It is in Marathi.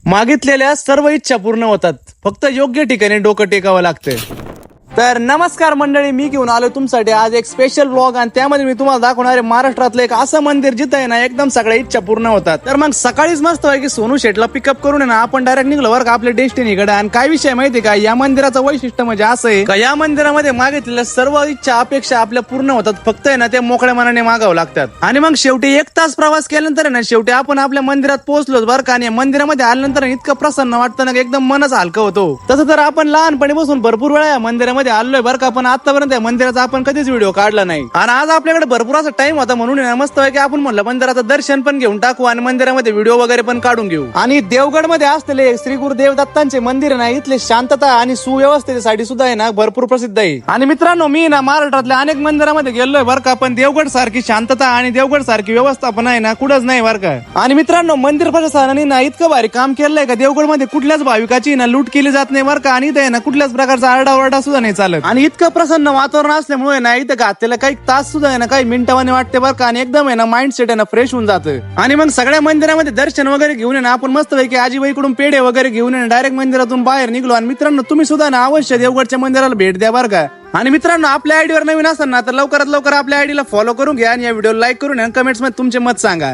मागितलेल्या सर्व इच्छा पूर्ण होतात, फक्त योग्य ठिकाणी डोकं टेकावं लागतं. तर नमस्कार मंडळी, मी घेऊन आलो तुमच्यासाठी आज एक स्पेशल ब्लॉग आणि त्यामध्ये मी तुम्हाला दाखवणार आहे महाराष्ट्रातलं एक असं मंदिर जिथं आहे ना एकदम सगळ्या इच्छा पूर्ण होतात. तर मग सकाळीच मस्त आहे की सोनू शेटला पिकअप करून ना आपण डायरेक्ट निघलो बरं का आपल्या डेस्टिनीकडे. आणि काय विषय माहिती का, या मंदिराचं वैशिष्ट्य म्हणजे असं आहे का या मंदिरामध्ये मागितलेल्या सर्व इच्छा अपेक्षा आपल्या पूर्ण होतात, फक्त आहे ना ते मोकळ्या मनाने मागावं लागतात. आणि मग शेवटी 1 तास प्रवास केल्यानंतर ना शेवटी आपण आपल्या मंदिरात पोहोचलो बरं का. आणि मंदिरामध्ये आल्यानंतर इतकं प्रसन्न वाटतं ना, एकदम मनच हलकं होतो. तसं तर आपण लहानपणी बसून भरपूर वेळा या मंदिरामध्ये आलोय बरं का, पण आतापर्यंत मंदिराचा आपण कधीच व्हिडिओ काढला नाही. आणि आज आपल्याकडे भरपूर असा टाइम होता म्हणून मस्त आहे की आपण म्हणलं मंदिराचं दर्शन पण घेऊन टाकू आणि मंदिरामध्ये व्हिडिओ वगैरे पण काढून घेऊ. आणि देवगड मध्ये असलेले श्री गुरुदेव दत्तांचे मंदिर ना इथले शांतता आणि सुव्यवस्थेसाठी सुद्धा आहे ना भरपूर प्रसिद्ध आहे. आणि मित्रांनो, मी ना महाराष्ट्रातल्या अनेक मंदिरामध्ये गेलोय बरं का, पण देवगड सारखी शांतता आणि देवगड सारखी व्यवस्थापन आहे ना कुठंच नाही बरं का. आणि मित्रांनो, मंदिर प्रशासनाने ना इतकं भारी काम केलंय का देवगड मध्ये कुठल्याच भाविकाची ना लूट केली जात नाही बरं का. आणि इथे ना कुठल्याच प्रकारचा आरडाओरडा सुद्धा नाही चालत. आणि इतकं प्रसन्न वातावरण असल्यामुळे ना इथं घातलेलं काही तास सुद्धा आहे ना काही मिनिटावाने वाटते बरं का. आणि एकदम आहे ना माइंड सेट आहे ना फ्रेश होऊन जातं. आणि मग सगळ्या मंदिरामध्ये दर्शन वगैरे घेऊन ना आपण मस्त पैकी आजीबाईकडून पेढे वगैरे घेऊन डायरेक्ट मंदिरातून बाहेर निघलो. आणि मित्रांनो, तुम्ही सुद्धा ना अवश्य देवगडच्या मंदिराला भेट द्या बरं का. आणि मित्रांनो, आपल्या आयडीवर नवीन असाल ना तर लवकरात लवकर आपल्या आयडीला फॉलो करून घ्या आणि या व्हिडिओ लाईक करून कमेंट्स मध्ये तुमचे मत सांगा.